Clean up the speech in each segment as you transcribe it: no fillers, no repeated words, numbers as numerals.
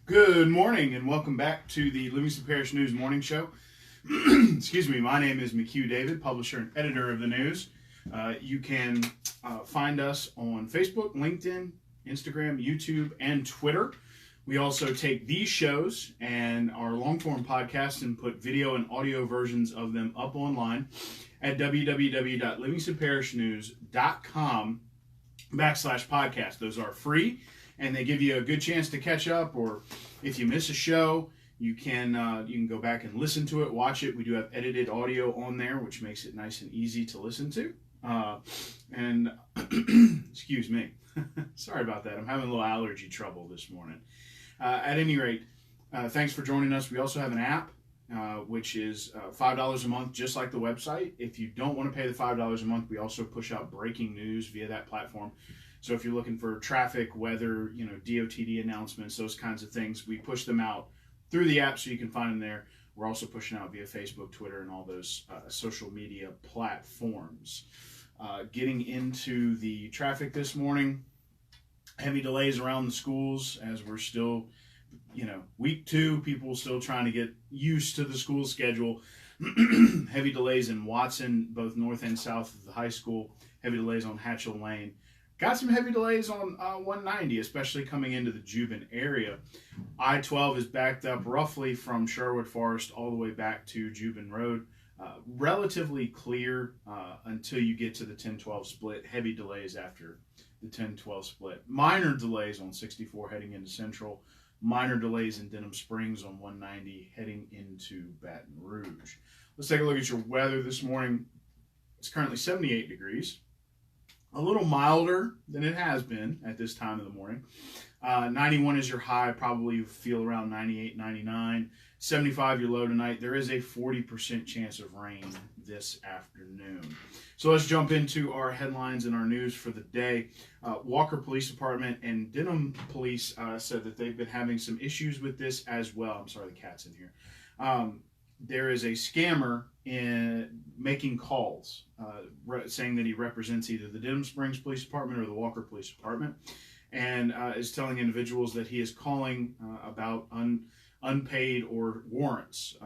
Good morning and welcome back to the Livingston Parish News Morning Show. Excuse me, my name is McHugh David, publisher and editor of the news. You can find us on Facebook, LinkedIn, Instagram, YouTube, and Twitter. We also take these shows and our long-form podcasts and put video and audio versions of them up online at www.livingstonparishnews.com/podcast. Those are free, and they give you a good chance to catch up, or if you miss a show, you can go back and listen to it, watch it. We do have edited audio on there, which makes it nice and easy to listen to. And excuse me, sorry about that. I'm having a little allergy trouble this morning. At any rate, thanks for joining us. We also have an app, which is $5 a month, just like the website. If you don't want to pay the $5 a month, we also push out breaking news via that platform. So if you're looking for traffic, weather, DOTD announcements, those kinds of things, we push them out through the app so you can find them there. We're also pushing out via Facebook, Twitter, and all those social media platforms. Getting into the traffic this morning, heavy delays around the schools as we're still, week 2, people still trying to get used to the school schedule. Heavy delays in Watson, both north and south of the high school. Heavy delays on Hatchell Lane. Got some heavy delays on 190, especially coming into the Juban area. I-12 is backed up roughly from Sherwood Forest all the way back to Juban Road. Relatively clear until you get to the 10-12 split. Heavy delays after the 10-12 split. Minor delays on 64 heading into Central. Minor delays in Denham Springs on 190 heading into Baton Rouge. Let's take a look at your weather this morning. It's currently 78 degrees. A little milder than it has been at this time of the morning. 91 is your high, probably feel around 98, 99. 75 your low tonight. There is a 40% chance of rain this afternoon. So let's jump into our headlines and our news for the day. Walker Police Department and Denham Police said that they've been having some issues with this as well. I'm sorry, the cat's in here. There is a scammer in making calls saying that he represents either the Denham Springs Police Department or the Walker Police Department, and is telling individuals that he is calling about unpaid or warrants,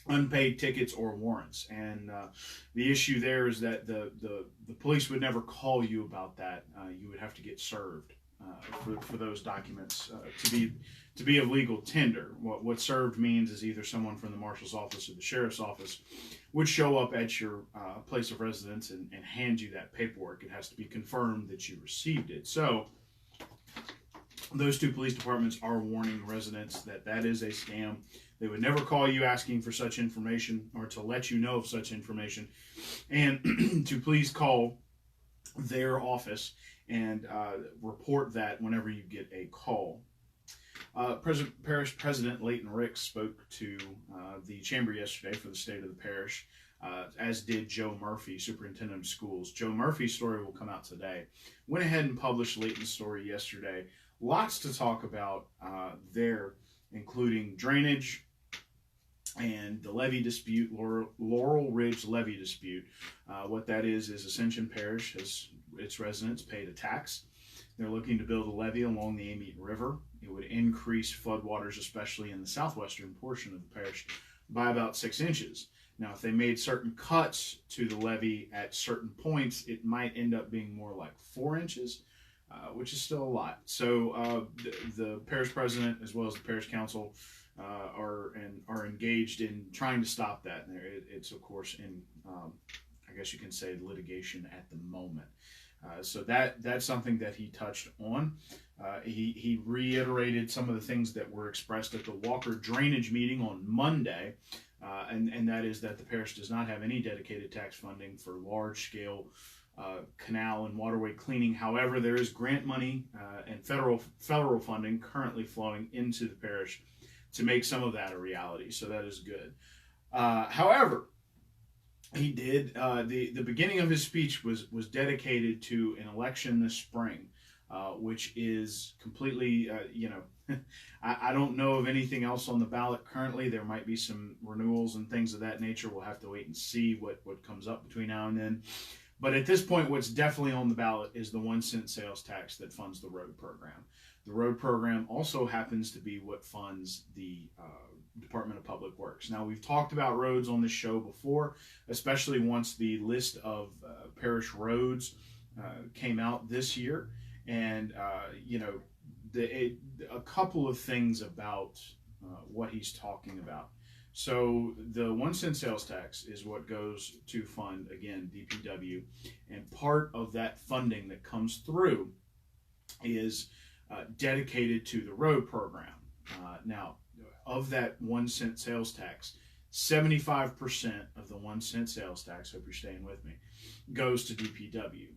unpaid tickets or warrants. And the issue there is that the police would never call you about that. You would have to get served for those documents to be of legal tender. What served means is either someone from the marshal's office or the sheriff's office would show up at your place of residence and hand you that paperwork. It has to be confirmed that you received it. So those two police departments are warning residents that that is a scam. They would never call you asking for such information or to let you know of such information, and to please call their office and report that whenever you get a call. Parish President Leighton Ricks spoke to the chamber yesterday for the state of the parish, as did Joe Murphy, superintendent of schools. Joe Murphy's story will come out today. Went ahead and published Leighton's story yesterday. Lots to talk about there, including drainage and the levy dispute, Laurel Ridge levy dispute. What that is Ascension Parish has its residents paid a tax. They're looking to build a levee along the Amite River. It would increase floodwaters, especially in the southwestern portion of the parish, by about 6 inches. Now, if they made certain cuts to the levee at certain points, it might end up being more like 4 inches, which is still a lot. So the parish president, as well as the parish council, are engaged in trying to stop that. And it's of course in, I guess you can say, litigation at the moment. So that's something that he touched on. He reiterated some of the things that were expressed at the Walker drainage meeting on Monday, and that is that the parish does not have any dedicated tax funding for large-scale canal and waterway cleaning. However, there is grant money and federal funding currently flowing into the parish to make some of that a reality. So that is good. However, he did the beginning of his speech was dedicated to an election this spring, which is completely I don't know of anything else on the ballot currently. There might be some renewals and things of that nature. We'll have to wait and see what comes up between now and then. But at this point, what's definitely on the ballot is the 1 cent sales tax that funds the road program. The road program also happens to be what funds the Department of Public Works. Now, we've talked about roads on this show before, especially once the list of parish roads came out this year. And, a couple of things about what he's talking about. So the 1 cent sales tax is what goes to fund, again, DPW. And part of that funding that comes through is dedicated to the road program. Now, of that 1 cent sales tax, 75% of the 1 cent sales tax, hope you're staying with me, goes to DPW.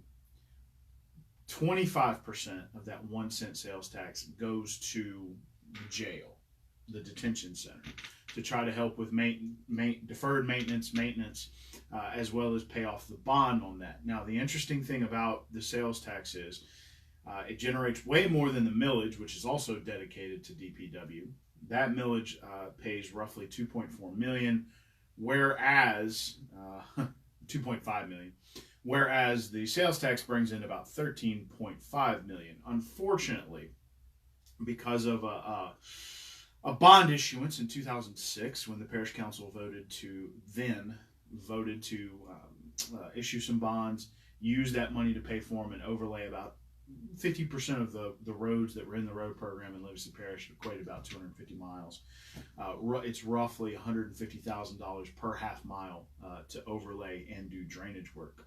25% of that 1 cent sales tax goes to the jail, the detention center, to try to help with deferred maintenance, as well as pay off the bond on that. Now, the interesting thing about the sales tax is it generates way more than the millage, which is also dedicated to DPW. That millage pays roughly $2.4 million, whereas 2.5 million. Whereas the sales tax brings in about $13.5 million. Unfortunately, because of a bond issuance in 2006, when the parish council voted to issue some bonds, use that money to pay for them, and overlay about 50% of the roads that were in the road program in Livingston Parish, equated about 250 miles. It's roughly $150,000 per half mile to overlay and do drainage work.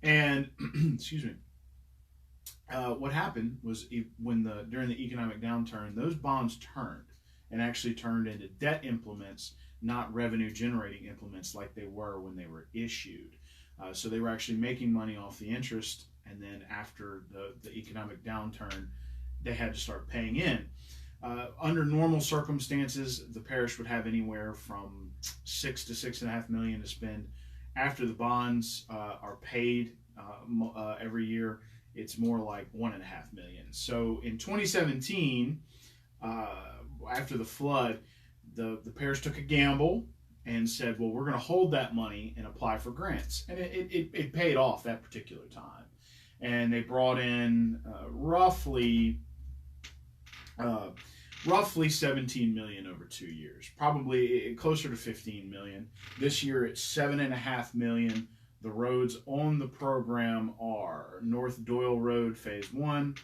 And excuse me, what happened was during the economic downturn, those bonds turned into debt implements, not revenue generating implements like they were when they were issued. So they were actually making money off the interest, and then after the economic downturn, they had to start paying in. Under normal circumstances, the parish would have anywhere from $6 to $6.5 million to spend. After the bonds are paid every year, it's more like $1.5 million. So in 2017, after the flood, the parish took a gamble and said, well, we're going to hold that money and apply for grants. And it paid off that particular time. And they brought in roughly 17 million over 2 years, probably closer to 15 million. This year it's 7.5 million. The roads on the program are North Doyle Road, Phase 1,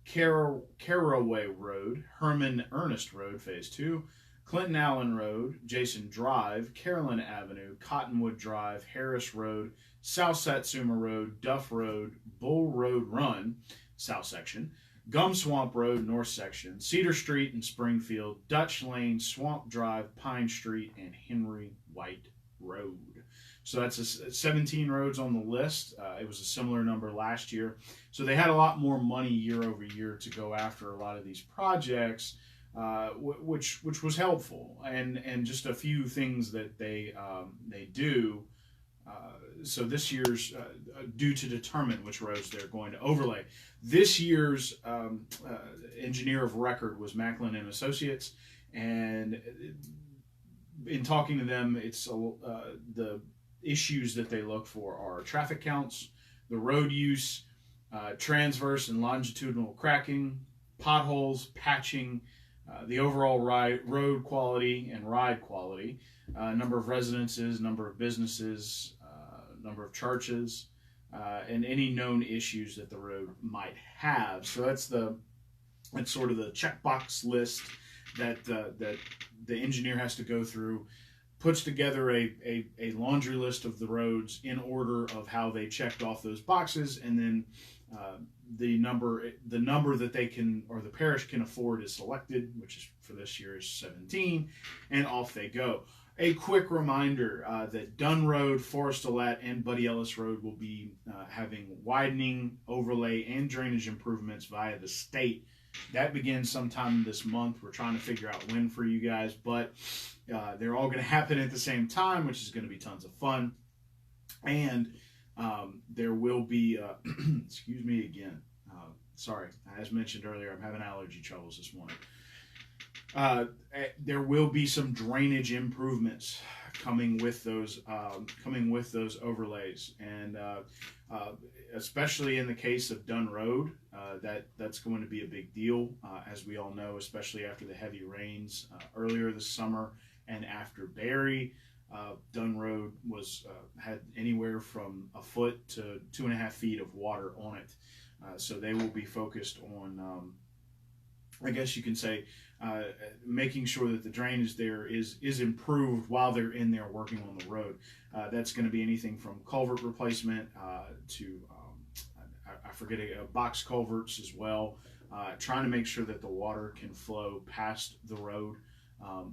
Caraway Road, Herman Ernest Road, Phase 2, Clinton Allen Road, Jason Drive, Carolyn Avenue, Cottonwood Drive, Harris Road, South Satsuma Road, Duff Road, Bull Road Run, South Section, Gum Swamp Road, North Section, Cedar Street in Springfield, Dutch Lane, Swamp Drive, Pine Street, and Henry White Road. So that's 17 roads on the list. It was a similar number last year. So they had a lot more money year over year to go after a lot of these projects, which was helpful. And just a few things that they do. So this year's due to determine which roads they're going to overlay. This year's engineer of record was Macklin and Associates, and in talking to them, it's the issues that they look for are traffic counts, the road use, transverse and longitudinal cracking, potholes, patching, the overall road quality and ride quality, number of residences, number of businesses, number of churches, and any known issues that the road might have. So that's sort of the checkbox list that the engineer has to go through, puts together a laundry list of the roads in order of how they checked off those boxes, and then the number that they can, or the parish can afford, is selected, which is for this year is 17, and off they go. A quick reminder that Dunn Road, Forest Alette, and Buddy Ellis Road will be having widening, overlay, and drainage improvements via the state. That begins sometime this month. We're trying to figure out when for you guys, but they're all going to happen at the same time, which is going to be tons of fun. And there will be, excuse me again, sorry, as mentioned earlier, I'm having allergy troubles this morning. There will be some drainage improvements coming with those overlays, and especially in the case of Dunn Road, that's going to be a big deal, as we all know, especially after the heavy rains earlier this summer and after Barry. Dunn Road had anywhere from a foot to 2.5 feet of water on it, so they will be focused on, I guess you can say, making sure that the drainage there is improved while they're in there working on the road. That's going to be anything from culvert replacement to I forget box culverts as well, trying to make sure that the water can flow past the road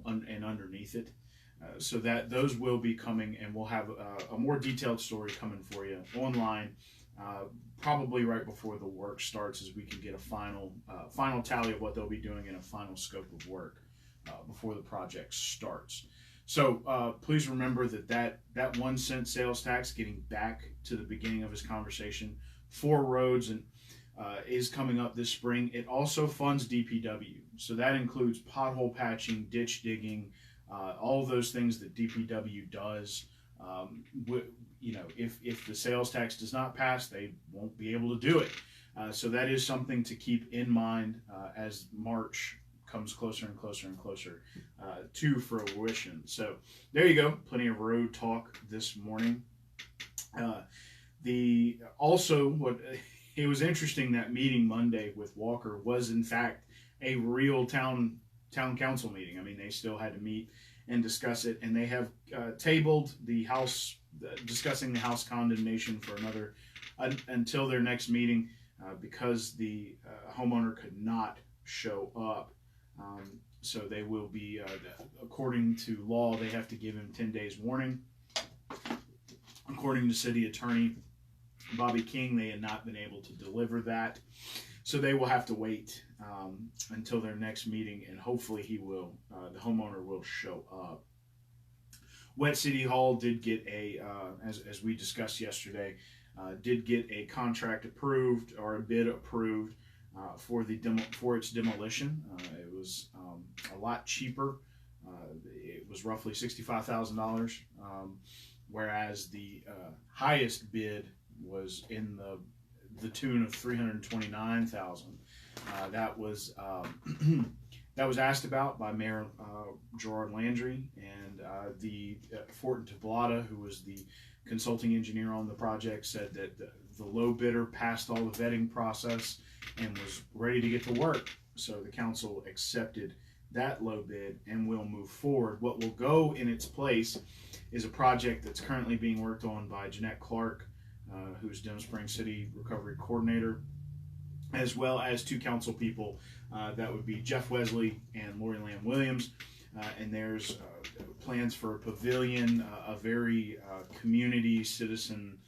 and underneath it. So that those will be coming, and we'll have a more detailed story coming for you online, probably right before the work starts, as we can get a final tally of what they'll be doing and a final scope of work before the project starts. So please remember that 1 cent sales tax, getting back to the beginning of his conversation, for roads and is coming up this spring. It also funds DPW, so that includes pothole patching, ditch digging, all of those things that DPW does. If the sales tax does not pass, they won't be able to do it. So that is something to keep in mind as March comes closer and closer and closer to fruition. So there you go. Plenty of road talk this morning. It was interesting, that meeting Monday with Walker was in fact a real town council meeting. I mean, they still had to meet and discuss it, and they have tabled the House, discussing the House condemnation for until their next meeting, because the homeowner could not show up. So they will be, according to law, they have to give him 10 days warning. According to City Attorney Bobby King, they had not been able to deliver that. So they will have to wait until their next meeting, and hopefully the homeowner will show up. Wet City Hall did get as we discussed yesterday, did get a contract approved, or a bid approved for its demolition. It was a lot cheaper. It was roughly $65,000, whereas the highest bid was in the tune of $329,000. That was asked about by Mayor Gerard Landry, and the Fortin Tablata, who was the consulting engineer on the project, said that the low bidder passed all the vetting process and was ready to get to work. So the council accepted that low bid and will move forward. What will go in its place is a project that's currently being worked on by Jeanette Clark, who's Denham Springs City Recovery Coordinator, as well as two council people. That would be Jeff Wesley and Lori Lamb Williams. And there's plans for a pavilion, a very community citizen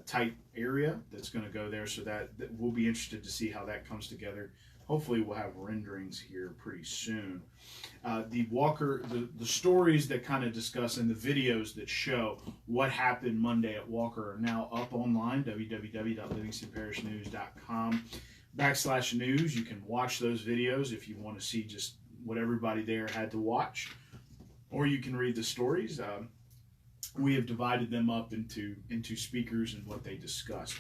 type area that's going to go there. So that we'll be interested to see how that comes together. Hopefully we'll have renderings here pretty soon. The stories that kind of discuss, and the videos that show what happened Monday at Walker, are now up online, www.livingstonparishnews.com/news. You can watch those videos if you want to see just what everybody there had to watch, or you can read the stories. We have divided them up into speakers and what they discussed.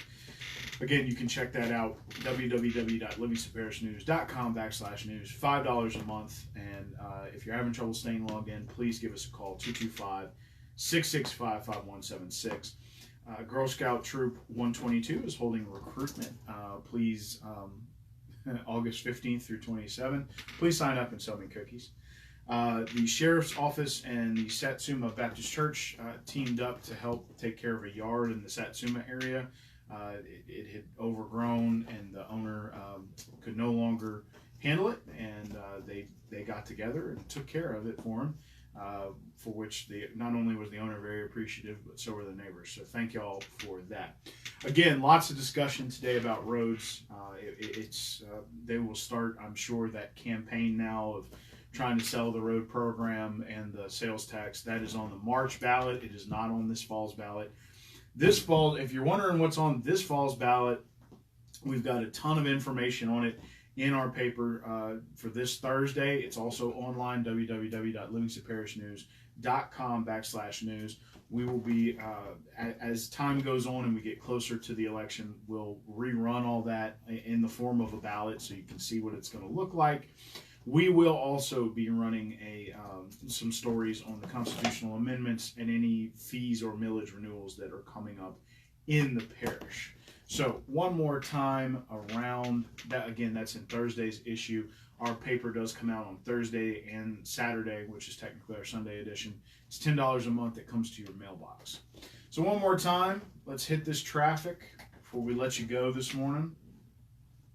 Again, you can check that out, www.livingstonparishnews.com/news, $5 a month. And if you're having trouble staying logged in, please give us a call, 225-665-5176. Girl Scout Troop 122 is holding recruitment. Please, August 15th through 27th, please sign up and sell me cookies. The Sheriff's Office and the Satsuma Baptist Church teamed up to help take care of a yard in the Satsuma area. It had overgrown, and the owner could no longer handle it, and they got together and took care of it for him, for which not only was the owner very appreciative, but so were the neighbors. So thank y'all for that. Again, lots of discussion today about roads. They will start, I'm sure, that campaign now of trying to sell the road program and the sales tax. That is on the March ballot. It is not on this fall's ballot. This fall, if you're wondering what's on this fall's ballot, we've got a ton of information on it in our paper for this Thursday. It's also online, www.livingstonparishnewscom/news. We will be, as time goes on and we get closer to the election, we'll rerun all that in the form of a ballot so you can see what it's going to look like. We will also be running some stories on the constitutional amendments and any fees or millage renewals that are coming up in the parish. So one more time around that, again, that's in Thursday's issue. Our paper does come out on Thursday and Saturday, which is technically our Sunday edition. It's $10 a month that comes to your mailbox. So one more time, let's hit this traffic before we let you go this morning.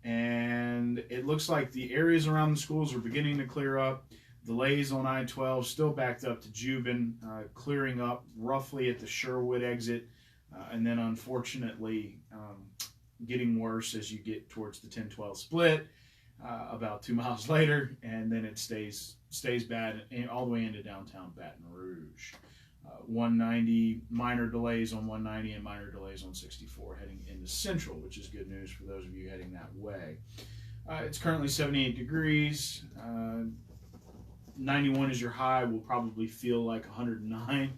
And it looks like the areas around the schools are beginning to clear up. Delays on I-12 still backed up to Jubin, clearing up roughly at the Sherwood exit. And then unfortunately getting worse as you get towards the 10-12 split about 2 miles later, and then it stays bad all the way into downtown Baton Rouge. 190, minor delays on 190 and minor delays on 64 heading into Central, which is good news for those of you heading that way. It's currently 78 degrees. 91 is your high. Will probably feel like 109.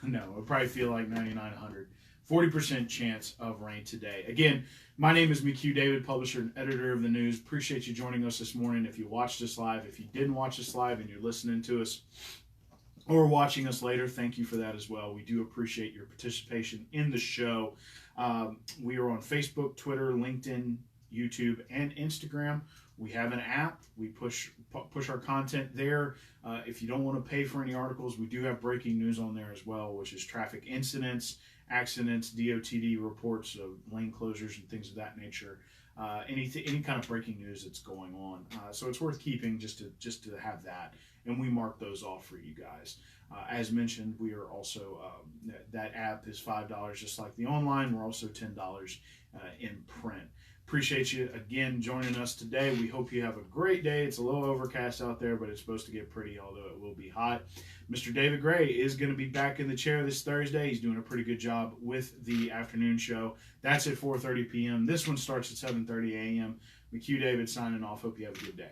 No, it'll probably feel like 99, 100. 40% chance of rain today. Again, my name is McHugh David, publisher and editor of the news. Appreciate you joining us this morning. If you watched us live, if you didn't watch us live and you're listening to us or watching us later, thank you for that as well. We do appreciate your participation in the show. We are on Facebook, Twitter, LinkedIn, YouTube, and Instagram. We have an app. We push our content there. If you don't want to pay for any articles, we do have breaking news on there as well, which is traffic incidents, accidents, DOTD reports of lane closures and things of that nature. Any kind of breaking news that's going on. So it's worth keeping just to have that, and we mark those off for you guys. As mentioned, we are also that app is $5 just like the online. We're also $10 in print. Appreciate you again joining us today. We hope you have a great day. It's a little overcast out there, but it's supposed to get pretty, although it will be hot. Mr. David Gray is going to be back in the chair this Thursday. He's doing a pretty good job with the afternoon show. That's at 4:30 p.m. This one starts at 7:30 a.m. McHugh David signing off. Hope you have a good day.